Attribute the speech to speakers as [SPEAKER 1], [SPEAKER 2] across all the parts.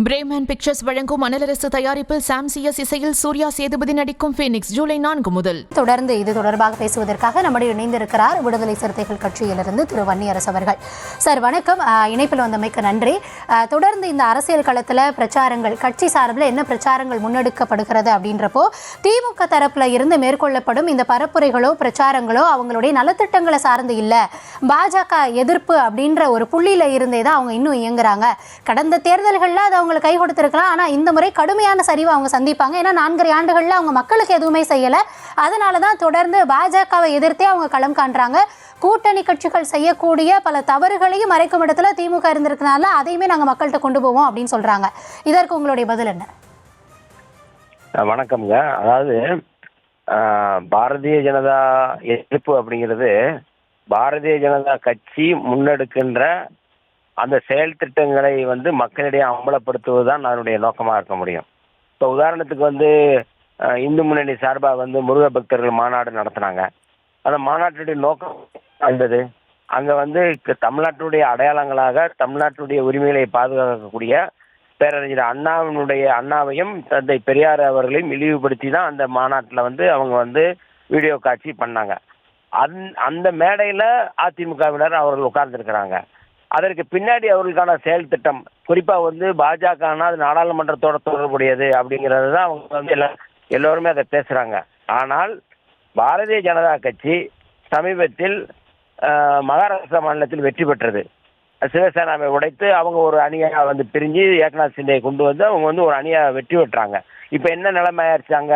[SPEAKER 1] Bremen pictures வழங்கும் மணலரசு தயாரிப்பில் சாம் CS இசையில் சூர்யா சேதுபதி நடிக்கும் ஃபீனிக்ஸ் ஜூலை 4 முதல்.
[SPEAKER 2] தொடர்ந்து இது தொடர்பாக பேசுவதற்காக நம்முடைய இணைந்திருக்கிறார் விடுதலை சிறுத்தைகள் கட்சியிலிருந்து திரு வன்னியரசு அவர்கள். சார் வணக்கம், இணைப்பில் வந்தமைக்கு நன்றி. தொடர்ந்து இந்த அரசியல் களத்தில் பிரச்சாரங்கள், கட்சி சார்பில் என்ன பிரச்சாரங்கள் முன்னெடுக்கப்படுகிறது அப்படின்றப்போ திமுக தரப்புல இருந்து மேற்கொள்ளப்படும் இந்த பரப்புரைகளோ பிரச்சாரங்களோ அவங்களுடைய நலத்திட்டங்களை சார்ந்து இல்லை, பாஜக எதிர்ப்பு அப்படின்ற ஒரு புள்ளியில இருந்தே தான் அவங்க இன்னும் இயங்குறாங்க. கடந்த தேர்தல்களில் அது அவங்களுக்கு கை கொடுத்திருக்கலாம், ஆனா இந்த முறை கடுமையான சரிவை அவங்க சந்திப்பாங்க. ஏன்னா 4 ஆண்டுகள்ல அவங்க மக்களுக்கு எதுவுமே செய்யல. அதனாலதான் தொடர்ந்து பாஜகவை எதிர்த்தே அவங்க களம் காண்றாங்க. கூட்டணி கட்சிகள் செய்யக்கூடிய பல தவறுகளையும் மறைக்கும் இடத்துல திமுக இருந்திருக்கனால அதையுமே நாங்க மக்கள்கிட்ட கொண்டு போவோம் அப்படின்னு சொல்றாங்க. இதற்கு உங்களுடைய பதில் என்ன?
[SPEAKER 3] வணக்கம்ங்க. அதாவது பாரதிய ஜனதா எதிர்ப்பு அப்படிங்கிறது பாரதிய ஜனதா கட்சி முன்னெடுக்கின்ற அந்த செயல் திட்டங்களை மக்களிடையே அம்பலப்படுத்துவதுதான் அதனுடைய நோக்கமாக இருக்க முடியும். இப்போ உதாரணத்துக்கு இந்து முன்னணி சார்பாக முருக பக்தர்கள் மாநாடு நடத்தினாங்க. அந்த மாநாட்டுடைய நோக்கம் என்பது அங்கே தமிழ்நாட்டுடைய அடையாளங்களாக தமிழ்நாட்டுடைய உரிமைகளை பாதுகாக்கக்கூடிய பேரறிஞர் அண்ணாவையும் தந்தை பெரியார் அவர்களையும் இழிவுபடுத்தி தான் அந்த மாநாட்டில் அவங்க வீடியோ காட்சி பண்ணாங்க. அந்த மேடையில் அதிமுகவினர் அவர்கள் உட்கார்ந்துருக்கிறாங்க. அதற்கு பின்னாடி அவர்களுக்கான செயல் திட்டம் குறிப்பாக பாஜகனா அது நாடாளுமன்றத்தோட தொடர்புடையது அப்படிங்கிறது தான் அவங்க எல்லோருமே அதை பேசுகிறாங்க. ஆனால் பாரதிய ஜனதா கட்சி சமீபத்தில் மகாராஷ்டிரா மாநிலத்தில் வெற்றி பெற்றது. சிவசேனாவை உடைத்து அவங்க ஒரு அணியாக பிரிஞ்சு ஏக்நாத் சிண்டே கொண்டு அவங்க ஒரு அணியாக வெற்றி பெற்றாங்க. இப்போ என்ன நிலைமை ஆயிடுச்சாங்க,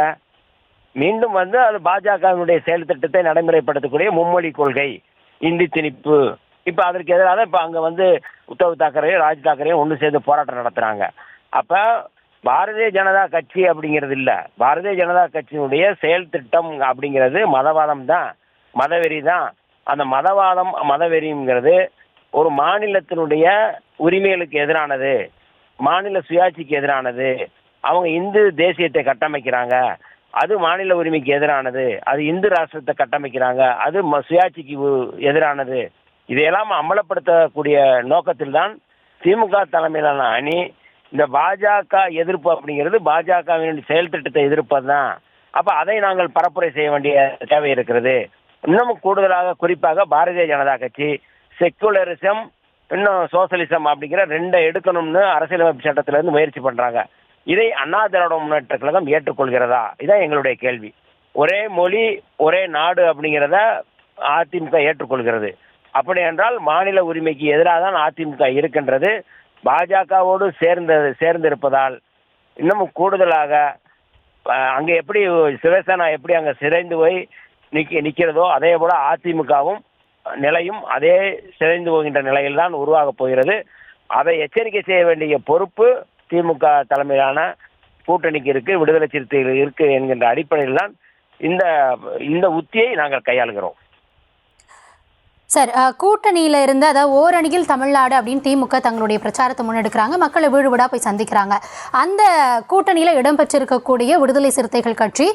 [SPEAKER 3] மீண்டும் அது பாஜகவினுடைய செயல் திட்டத்தை நடைமுறைப்படுத்தக்கூடிய மும்மொழி கொள்கை, இந்தி திணிப்பு. இப்போ அதற்கு எதிராக இப்போ அங்கே உத்தவ் தாக்கரேயும் ராஜ் தாக்கரேயும் ஒன்று சேர்ந்து போராட்டம் நடத்துகிறாங்க. அப்போ பாரதிய ஜனதா கட்சி அப்படிங்கிறது இல்லை, பாரதிய ஜனதா கட்சியினுடைய செயல் திட்டம் அப்படிங்கிறது மதவாதம் தான், மதவெறி தான். அந்த மதவாதம் மதவெறிங்கிறது ஒரு மாநிலத்தினுடைய உரிமைகளுக்கு எதிரானது, மாநில சுயாட்சிக்கு எதிரானது. அவங்க இந்து தேசியத்தை கட்டமைக்கிறாங்க, அது மாநில உரிமைக்கு எதிரானது. அது இந்து ராஷ்டிரத்தை கட்டமைக்கிறாங்க, அது சுயாட்சிக்கு எதிரானது. இதையெல்லாம் அமலப்படுத்தக்கூடிய நோக்கத்தில் தான் திமுக தலைமையிலான அணி இந்த பாஜக எதிர்ப்பு அப்படிங்கிறது பாஜகவின் செயல் திட்டத்தை எதிர்ப்பது தான். அப்போ அதை நாங்கள் பரப்புரை செய்ய வேண்டிய தேவை இருக்கிறது. இன்னமும் கூடுதலாக குறிப்பாக பாரதிய ஜனதா கட்சி செக்குலரிசம் இன்னும் சோசலிசம் அப்படிங்கிற 2 எடுக்கணும்னு அரசியலமைப்பு சட்டத்திலிருந்து முயற்சி பண்ணுறாங்க. இதை அண்ணா திராவிட முன்னேற்ற கழகம் ஏற்றுக்கொள்கிறதா? இதான் எங்களுடைய கேள்வி. ஒரே மொழி ஒரே நாடு அப்படிங்கிறத அதிமுக ஏற்றுக்கொள்கிறது. அப்படி என்றால் மாநில உரிமைக்கு எதிராக தான் அதிமுக இருக்கின்றது. பாஜகவோடு சேர்ந்திருப்பதால் இன்னமும் கூடுதலாக அங்கே எப்படி சிவசேனா எப்படி அங்கே சிதைந்து போய் நிற்கிறதோ அதே போல அதிமுகவும் நிலையும் அதே சிதைந்து போகின்ற நிலையில் தான் உருவாகப் போகிறது. அதை எச்சரிக்கை செய்ய வேண்டிய பொறுப்பு திமுக தலைமையிலான கூட்டணிக்கு இருக்கு, விடுதலை சிறுத்தைகள் இருக்கு என்கின்ற அடிப்படையில் தான் இந்த உத்தியை நாங்கள் கையாளுகிறோம்.
[SPEAKER 2] சார், கூட்டணியில இருந்து அதாவது ஓரணியில் தமிழ்நாடு அப்படின்னு திமுக தங்களுடைய பிரச்சாரத்தை முன்னெடுக்கிறாங்க, மக்களை வீடு வீடா போய் சந்திக்கிறாங்க. அந்த கூட்டணியில இடம்பெற்றிருக்கக்கூடிய விடுதலை சிறுத்தைகள் கட்சி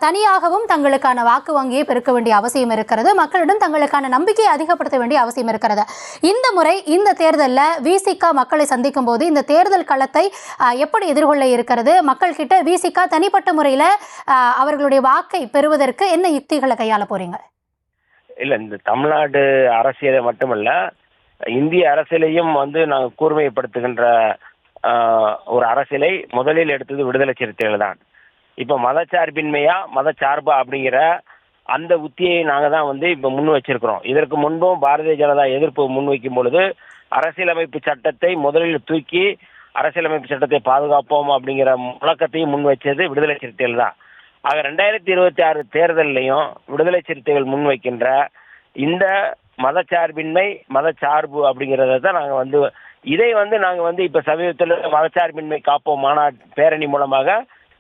[SPEAKER 2] தனியாகவும் தங்களுக்கான வாக்கு வங்கியை பெருக்க வேண்டிய அவசியம் இருக்கிறது, மக்களிடம் தங்களுக்கான நம்பிக்கையை அதிகப்படுத்த வேண்டிய அவசியம் இருக்கிறது. இந்த முறை இந்த தேர்தலில் விசிக மக்களை சந்திக்கும் போது இந்த தேர்தல் களத்தை எப்படி எதிர்கொள்ள இருக்கிறது? மக்கள் கிட்ட விசிக தனிப்பட்ட முறையில் அவர்களுடைய வாக்கை பெறுவதற்கு என்ன யுக்திகளை கையாள போறீங்க?
[SPEAKER 3] இல்லை, இந்த தமிழ்நாடு அரசியலை மட்டுமல்ல இந்திய அரசியலையும் நாங்கள் கூர்மைப்படுத்துகின்ற ஒரு அரசியலை முதலில் எடுத்தது விடுதலை சிறுத்தைகள் தான். இப்போ மதச்சார்பின்மையா மதச்சார்பா அப்படிங்கிற அந்த உத்தியை நாங்கள் தான் இப்போ முன் வச்சிருக்கிறோம். இதற்கு முன்பும் பாரதிய ஜனதா எதிர்ப்பு முன்வைக்கும் பொழுது அரசியலமைப்பு சட்டத்தை முதலில் தூக்கி அரசியலமைப்பு சட்டத்தை பாதுகாப்போம் அப்படிங்கிற முழக்கத்தையும் முன் வச்சது விடுதலை சிறுத்தைகள் தான். ஆக 2026 தேர்தலையும் விடுதலை சிறுத்தைகள் முன்வைக்கின்ற இந்த மதச்சார்பின்மை மதச்சார்பு அப்படிங்கிறத தான் நாங்கள் இதை நாங்கள் இப்போ சமீபத்தில் மதச்சார்பின்மை காப்போம் மாநாட்டு பேரணி மூலமாக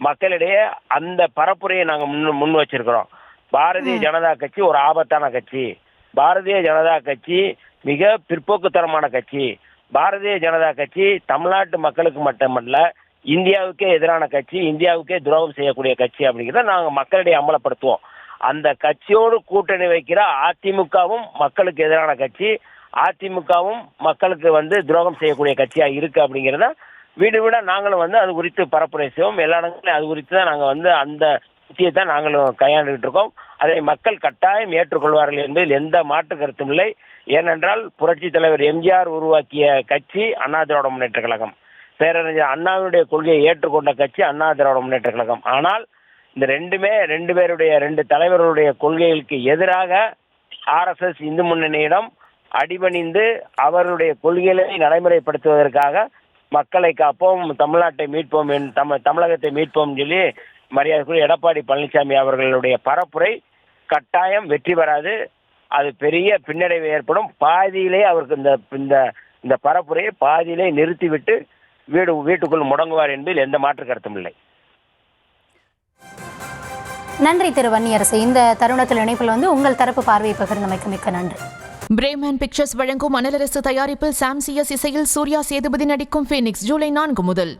[SPEAKER 3] மக்களிடையே அந்த பரப்புரையை நாங்கள் முன் வச்சிருக்கிறோம். பாரதிய ஜனதா கட்சி ஒரு ஆபத்தான கட்சி, பாரதிய ஜனதா கட்சி மிக பிற்போக்குத்தனமான கட்சி, பாரதிய ஜனதா கட்சி தமிழ்நாட்டு மக்களுக்கு மட்டுமல்ல இந்தியாவுக்கே எதிரான கட்சி, இந்தியாவுக்கே துரோகம் செய்யக்கூடிய கட்சி அப்படிங்கிறத நாங்கள் மக்களிடையே அமலப்படுத்துவோம். அந்த கட்சியோடு கூட்டணி வைக்கிற அதிமுகவும் மக்களுக்கு எதிரான கட்சி, அதிமுகவும் மக்களுக்கு துரோகம் செய்யக்கூடிய கட்சியாக இருக்கு அப்படிங்கிறத வீடு வீட நாங்களும் வந்து அது குறித்து பரப்புரை செய்வோம். எல்லா இடங்களையும் அது குறித்து தான் நாங்கள் வந்து அந்த யுக்தியை தான் நாங்களும் கையாண்டுகிட்டு இருக்கோம். அதை மக்கள் கட்டாயம் ஏற்றுக்கொள்வார்கள் என்பதில் எந்த மாற்று கருத்தும் இல்லை. ஏனென்றால் புரட்சி தலைவர் எம்ஜிஆர் உருவாக்கிய கட்சி அண்ணா திராவிட முன்னேற்ற கழகம். பேரறிஞர் அண்ணாவினுடைய கொள்கையை ஏற்றுக்கொண்ட கட்சி அண்ணா திராவிட முன்னேற்ற கழகம். ஆனால் இந்த ரெண்டு பேருடைய 2 தலைவர்களுடைய கொள்கைகளுக்கு எதிராக ஆர்எஸ்எஸ் இந்து முன்னணியிடம் அடிபணிந்து அவர்களுடைய கொள்கைகளை நடைமுறைப்படுத்துவதற்காக மக்களை காப்போம், தமிழ்நாட்டை மீட்போம், தமிழகத்தை மீட்போம் சொல்லி மரியாதைக்குரிய எடப்பாடி பழனிசாமி அவர்களுடைய பரப்புரை கட்டாயம் வெற்றி பெறாது. அது பெரிய பின்னடைவு ஏற்படும். பாதியிலே அவருக்கு இந்த பரப்புரையை பாதியிலே நிறுத்திவிட்டு வீட்டுக்குள் முடங்குவார் என்பதில் எந்த மாற்று கருத்தும் இல்லை.
[SPEAKER 2] நன்றி திரு வன்னியரசு. இந்த தருணத்தில் இணைப்பில் வந்து உங்கள் தரப்பு பார்வையை பகிர்ந்தமைக்கு மிக்க நன்றி.
[SPEAKER 1] பிரேமன் பிக்சர்ஸ் வழங்கும் மணலரசு தயாரிப்பில் சாம் சிஎஸ் இசையில் சூர்யா சேதுபதி நடிக்கும் ஃபீனிக்ஸ் ஜூலை 4 முதல்.